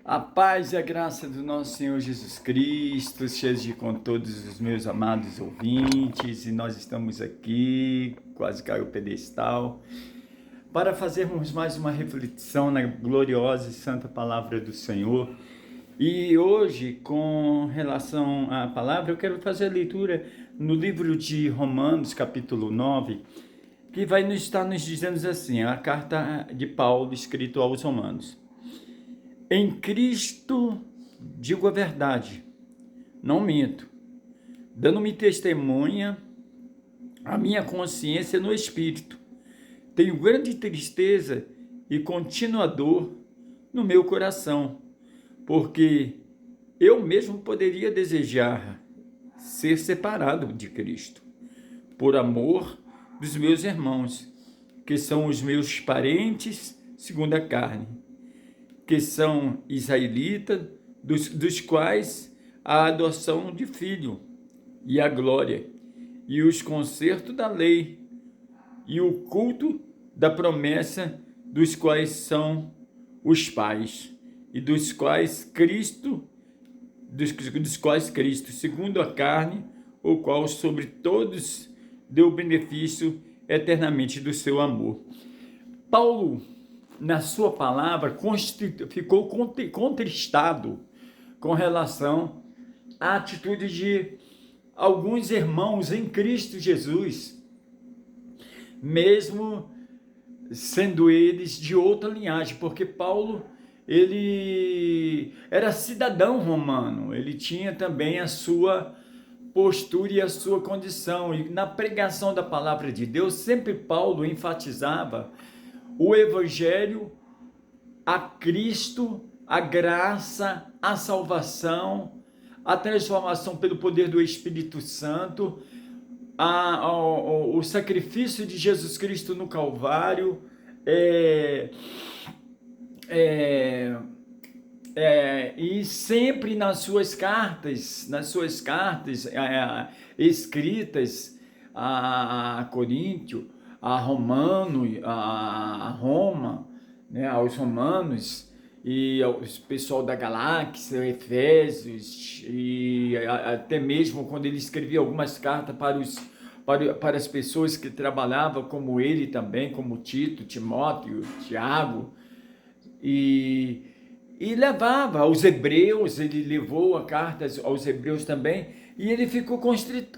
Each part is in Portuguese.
A paz e a graça do nosso Senhor Jesus Cristo seja com todos os meus amados ouvintes, e nós estamos aqui, quase caiu o pedestal, para fazermos mais uma reflexão na gloriosa e santa palavra do Senhor. E hoje, com relação à palavra, eu quero fazer a leitura no livro de Romanos, capítulo 9, que vai estar nos dizendo assim, a carta de Paulo escrita aos Romanos. Em Cristo digo a verdade, não minto, dando-me testemunha a minha consciência no Espírito. Tenho grande tristeza e contínua dor no meu coração, porque eu mesmo poderia desejar ser separado de Cristo, por amor dos meus irmãos, que são os meus parentes segundo a carne, que são israelitas, dos quais a adoção de filho, e a glória, e os concertos da lei, e o culto da promessa, dos quais são os pais, e dos quais Cristo, segundo a carne, o qual sobre todos deu benefício eternamente do seu amor. Paulo, na sua palavra, ficou contristado com relação à atitude de alguns irmãos em Cristo Jesus, mesmo sendo eles de outra linhagem, porque Paulo, ele era cidadão romano, ele tinha também a sua postura e a sua condição, e na pregação da palavra de Deus, sempre Paulo enfatizava o Evangelho, a Cristo, a graça, a salvação, a transformação pelo poder do Espírito Santo, o sacrifício de Jesus Cristo no Calvário, e sempre nas suas cartas escritas a Coríntio, a Roma, né, aos romanos e aos pessoal da Galáxia, Efésios, e até mesmo quando ele escrevia algumas cartas para as pessoas que trabalhavam como ele também, como Tito, Timóteo, Tiago, e levava aos hebreus, ele levou a carta aos hebreus também, e ele ficou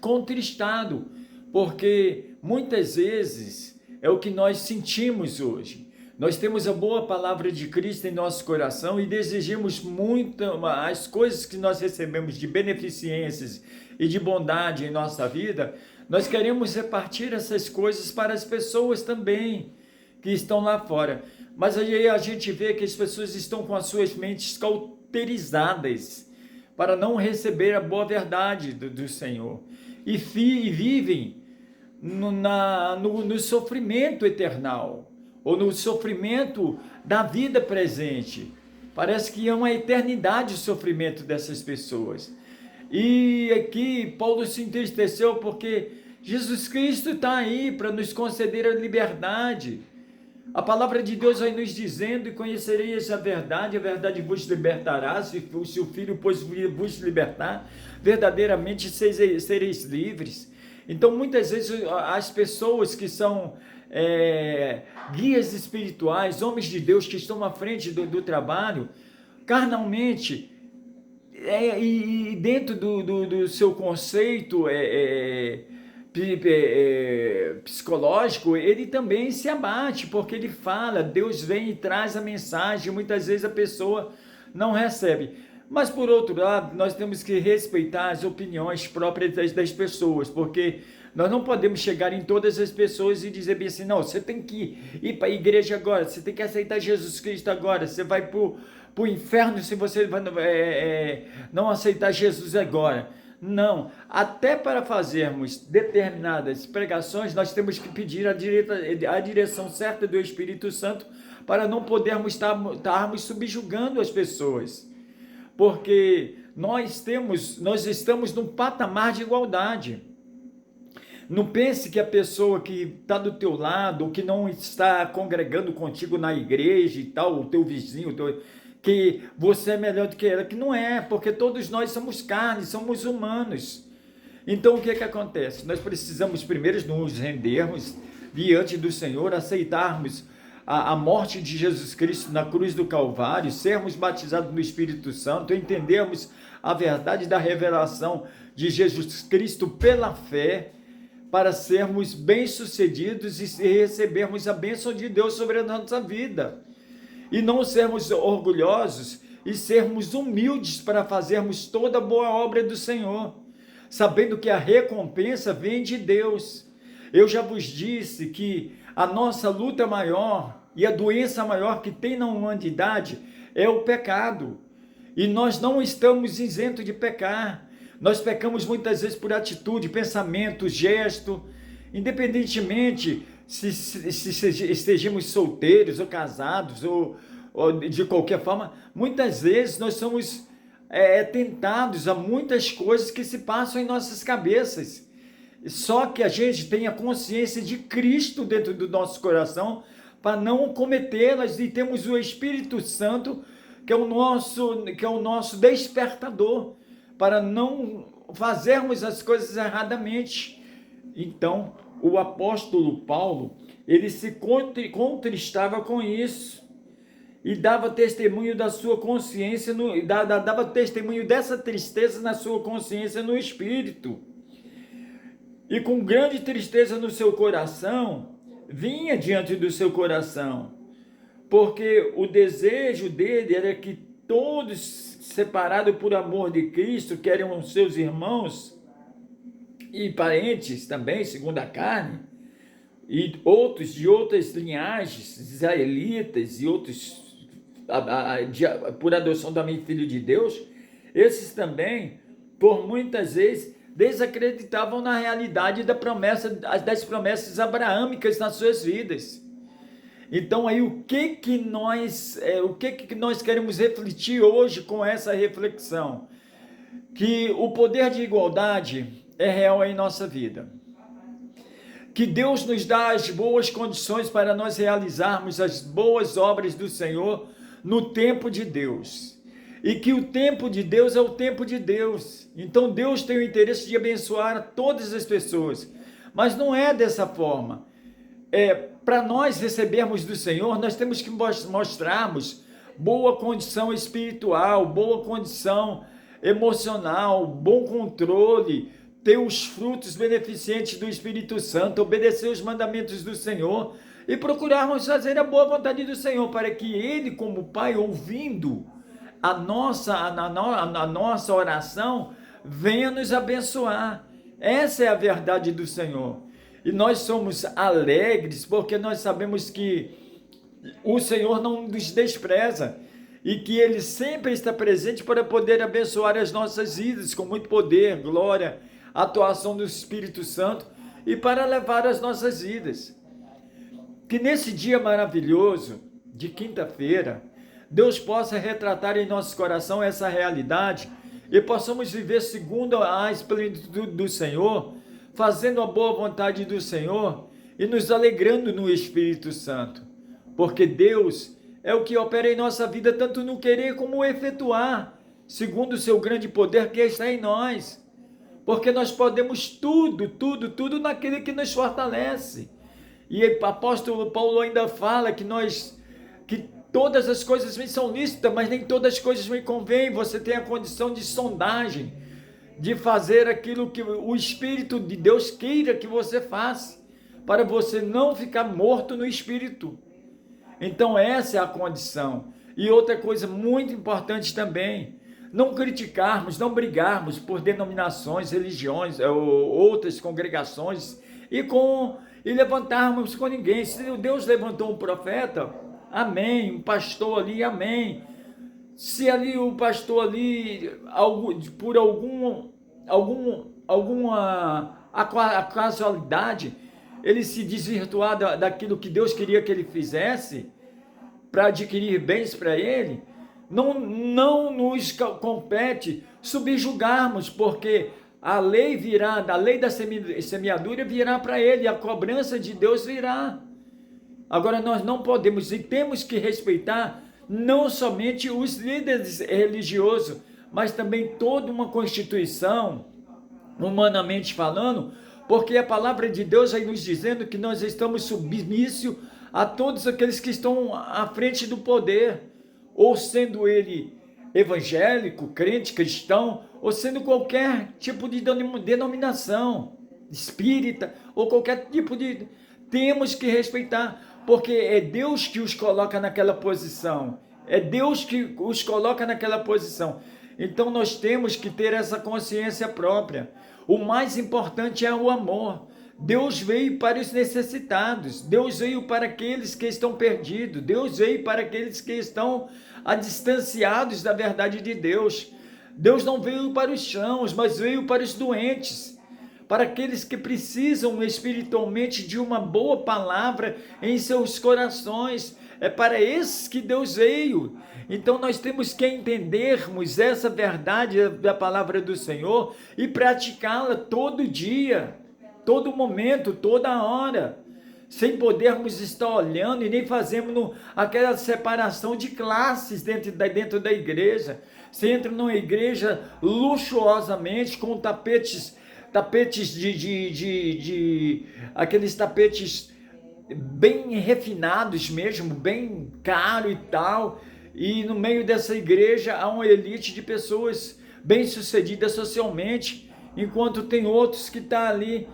contristado, porque muitas vezes é o que nós sentimos hoje. Nós temos a boa palavra de Cristo em nosso coração e desejamos muito as coisas que nós recebemos de beneficências e de bondade em nossa vida. Nós queremos repartir essas coisas para as pessoas também que estão lá fora. Mas aí a gente vê que as pessoas estão com as suas mentes cauterizadas para não receber a boa verdade do Senhor e vivem no sofrimento eternal, ou no sofrimento da vida presente. Parece que é uma eternidade o sofrimento dessas pessoas. E aqui Paulo se entristeceu porque Jesus Cristo está aí para nos conceder a liberdade. A palavra de Deus vai nos dizendo: e conhecereis a verdade vos libertará, se o Filho pois vos libertar, verdadeiramente sereis livres. Então, muitas vezes, as pessoas que são guias espirituais, homens de Deus que estão à frente do trabalho, carnalmente, e dentro do seu conceito psicológico, ele também se abate, porque ele fala, Deus vem e traz a mensagem, muitas vezes a pessoa não recebe. Mas, por outro lado, nós temos que respeitar as opiniões próprias das pessoas, porque nós não podemos chegar em todas as pessoas e dizer bem assim, não, você tem que ir para a igreja agora, você tem que aceitar Jesus Cristo agora, você vai para o inferno se você não aceitar Jesus agora. Não, até para fazermos determinadas pregações, nós temos que pedir a direção certa do Espírito Santo para não podermos estarmos subjugando as pessoas. Porque nós estamos num patamar de igualdade. Não pense que a pessoa que está do teu lado, ou que não está congregando contigo na igreja e tal, o teu vizinho, que você é melhor do que ela, que não é, porque todos nós somos carne, somos humanos. Então o que acontece? Nós precisamos primeiro nos rendermos diante do Senhor, aceitarmos a morte de Jesus Cristo na cruz do Calvário, sermos batizados no Espírito Santo, entendermos a verdade da revelação de Jesus Cristo pela fé, para sermos bem-sucedidos e recebermos a bênção de Deus sobre a nossa vida. E não sermos orgulhosos e sermos humildes para fazermos toda a boa obra do Senhor, sabendo que a recompensa vem de Deus. Eu já vos disse que a nossa luta maior e a doença maior que tem na humanidade é o pecado. E nós não estamos isentos de pecar. Nós pecamos muitas vezes por atitude, pensamento, gesto, independentemente se estejamos solteiros ou casados ou de qualquer forma. Muitas vezes nós somos tentados a muitas coisas que se passam em nossas cabeças. Só que a gente tem a consciência de Cristo dentro do nosso coração para não cometê-las, e temos o Espírito Santo que é o nosso despertador para não fazermos as coisas erradamente. Então, o apóstolo Paulo, ele se contristava com isso e dava testemunho da sua consciência, dava testemunho dessa tristeza na sua consciência no Espírito. E com grande tristeza no seu coração, vinha diante do seu coração, porque o desejo dele era que todos, separados por amor de Cristo, que eram seus irmãos e parentes também, segundo a carne, e outros de outras linhagens, israelitas e outros por adoção também filho de Deus, esses também, por muitas vezes, desacreditavam na realidade das promessas abraâmicas nas suas vidas. Então aí o que nós queremos refletir hoje com essa reflexão? Que o poder de igualdade é real em nossa vida. Que Deus nos dá as boas condições para nós realizarmos as boas obras do Senhor no tempo de Deus. E que o tempo de Deus é o tempo de Deus. Então Deus tem o interesse de abençoar todas as pessoas. Mas não é dessa forma. Para nós recebermos do Senhor, nós temos que mostrarmos boa condição espiritual, boa condição emocional, bom controle, ter os frutos beneficentes do Espírito Santo, obedecer os mandamentos do Senhor e procurarmos fazer a boa vontade do Senhor, para que Ele, como Pai, ouvindo a nossa oração, venha nos abençoar. Essa é a verdade do Senhor. E nós somos alegres porque nós sabemos que o Senhor não nos despreza e que Ele sempre está presente para poder abençoar as nossas vidas com muito poder, glória, atuação do Espírito Santo e para levar as nossas vidas. Que nesse dia maravilhoso de quinta-feira, Deus possa retratar em nosso coração essa realidade e possamos viver segundo a plenitude do Senhor, fazendo a boa vontade do Senhor e nos alegrando no Espírito Santo, porque Deus é o que opera em nossa vida, tanto no querer como no efetuar, segundo o seu grande poder que está em nós, porque nós podemos tudo naquele que nos fortalece. E o apóstolo Paulo ainda fala que todas as coisas me são lícitas, mas nem todas as coisas me convêm. Você tem a condição de sondagem, de fazer aquilo que o Espírito de Deus queira que você faça, para você não ficar morto no Espírito. Então essa é a condição. E outra coisa muito importante também, não criticarmos, não brigarmos por denominações, religiões, ou outras congregações, e levantarmos com ninguém. Se Deus levantou um profeta, amém, um pastor ali, amém. Se ali o pastor ali, por alguma casualidade, ele se desvirtuar daquilo que Deus queria que ele fizesse, para adquirir bens para ele, não nos compete subjugarmos, porque a lei da semeadura virá para ele, a cobrança de Deus virá. Agora nós não podemos e temos que respeitar não somente os líderes religiosos, mas também toda uma constituição, humanamente falando, porque a palavra de Deus vai nos dizendo que nós estamos submissos a todos aqueles que estão à frente do poder, ou sendo ele evangélico, crente, cristão, ou sendo qualquer tipo de denominação, espírita, ou qualquer tipo de... Temos que respeitar, porque é Deus que os coloca naquela posição, é Deus que os coloca naquela posição. Então nós temos que ter essa consciência própria. O mais importante é o amor. Deus veio para os necessitados, Deus veio para aqueles que estão perdidos, Deus veio para aqueles que estão distanciados da verdade de Deus. Deus não veio para os sãos, mas veio para os doentes, para aqueles que precisam espiritualmente de uma boa palavra em seus corações. É para esses que Deus veio. Então nós temos que entendermos essa verdade da palavra do Senhor e praticá-la todo dia, todo momento, toda hora, sem podermos estar olhando e nem fazendo aquela separação de classes dentro da igreja. Você entra numa igreja luxuosamente com tapetes aqueles tapetes bem refinados mesmo, bem caro e tal, e no meio dessa igreja há uma elite de pessoas bem-sucedidas socialmente, enquanto tem outros que ali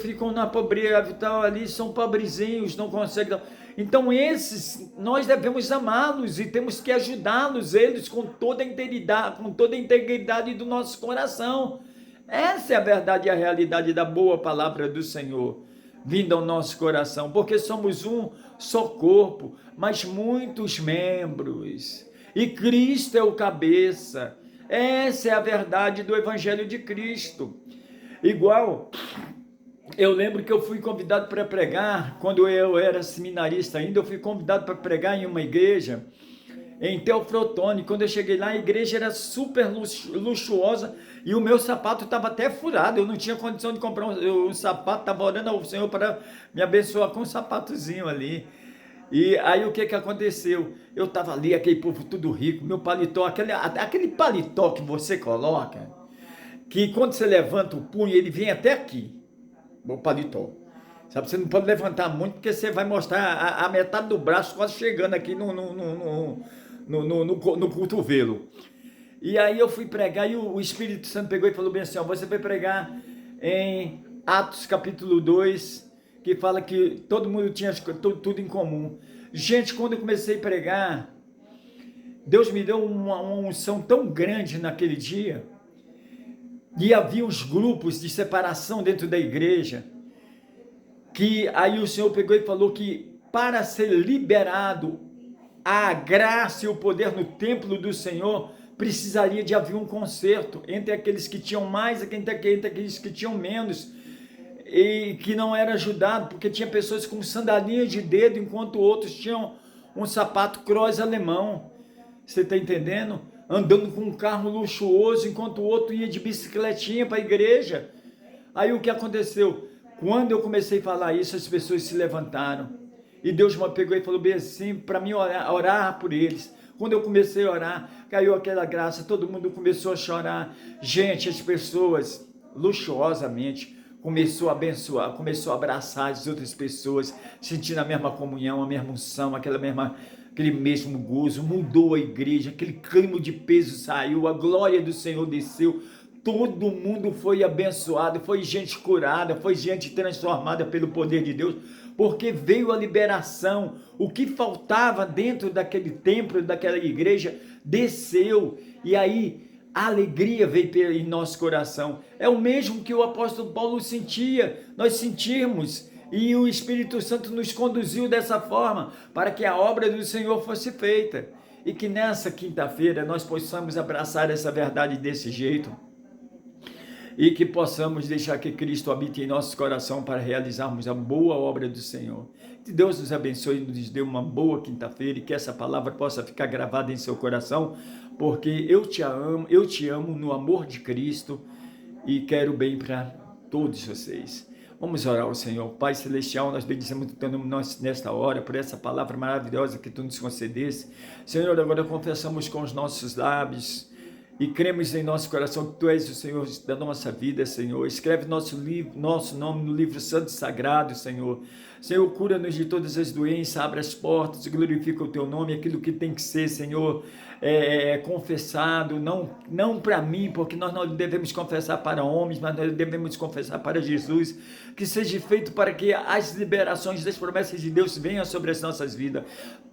ficam na pobreza e tal, ali são pobrezinhos, não conseguem. Então esses nós devemos amá-los e temos que ajudá-los, eles com toda a integridade do nosso coração. Essa é a verdade e a realidade da boa palavra do Senhor, vinda ao nosso coração, porque somos um só corpo, mas muitos membros, e Cristo é o cabeça. Essa é a verdade do Evangelho de Cristo. Igual, eu lembro que eu fui convidado para pregar, quando eu era seminarista ainda, eu fui convidado para pregar em uma igreja, em Teoflotone. Quando eu cheguei lá, a igreja era super luxuosa e o meu sapato estava até furado. Eu não tinha condição de comprar um sapato, estava orando ao Senhor para me abençoar com um sapatozinho ali. E aí o que aconteceu? Eu estava ali, aquele povo tudo rico, meu paletó, aquele paletó que você coloca, que quando você levanta o punho, ele vem até aqui, o paletó. Sabe, você não pode levantar muito, porque você vai mostrar a metade do braço quase chegando aqui no cotovelo. E aí eu fui pregar e o Espírito Santo pegou e falou bem assim, ó, você vai pregar em Atos capítulo 2, que fala que todo mundo tinha tudo em comum. Gente, quando eu comecei a pregar, Deus me deu uma unção tão grande naquele dia, e havia os grupos de separação dentro da igreja, que aí o Senhor pegou e falou que para ser liberado a graça e o poder no templo do Senhor, precisaria de haver um conserto entre aqueles que tinham mais e entre aqueles que tinham menos, e que não era ajudado, porque tinha pessoas com sandalinhas de dedo, enquanto outros tinham um sapato cross alemão. Você está entendendo? Andando com um carro luxuoso, enquanto o outro ia de bicicletinha para a igreja. Aí o que aconteceu? Quando eu comecei a falar isso, as pessoas se levantaram. E Deus me pegou e falou bem assim, para mim orar por eles. Quando eu comecei a orar, caiu aquela graça, todo mundo começou a chorar. Gente, as pessoas, luxuosamente, começou a abençoar, começou a abraçar as outras pessoas, sentindo a mesma comunhão, a mesma unção, aquele mesmo gozo. Mudou a igreja, aquele clima de peso saiu, a glória do Senhor desceu. Todo mundo foi abençoado, foi gente curada, foi gente transformada pelo poder de Deus, porque veio a liberação. O que faltava dentro daquele templo, daquela igreja, desceu, e aí a alegria veio em nosso coração. É o mesmo que o apóstolo Paulo sentia, nós sentimos, e o Espírito Santo nos conduziu dessa forma, para que a obra do Senhor fosse feita, e que nessa quinta-feira nós possamos abraçar essa verdade desse jeito, e que possamos deixar que Cristo habite em nosso coração para realizarmos a boa obra do Senhor. Que Deus nos abençoe e nos dê uma boa quinta-feira, e que essa palavra possa ficar gravada em seu coração, porque eu te amo no amor de Cristo, e quero bem para todos vocês. Vamos orar ao Senhor. Pai Celestial, nós bendizemos o teu nome nesta hora, por essa palavra maravilhosa que tu nos concedeste. Senhor, agora confessamos com os nossos lábios e cremos em nosso coração que tu és o Senhor da nossa vida, Senhor. Escreve nosso nome no livro santo e sagrado, Senhor. Senhor, cura-nos de todas as doenças, abre as portas, glorifica o teu nome, aquilo que tem que ser, Senhor, confessado, não para mim, porque nós não devemos confessar para homens, mas nós devemos confessar para Jesus, que seja feito para que as liberações das promessas de Deus venham sobre as nossas vidas.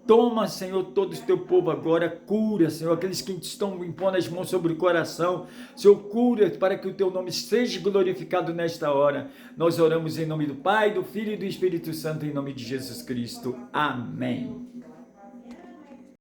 Toma, Senhor, todo o teu povo agora, cura, Senhor, aqueles que estão impondo as mãos sobre o coração, Senhor, cura para que o teu nome seja glorificado nesta hora. Nós oramos em nome do Pai, do Filho e do Espírito Santo, em nome de Jesus Cristo. Amém.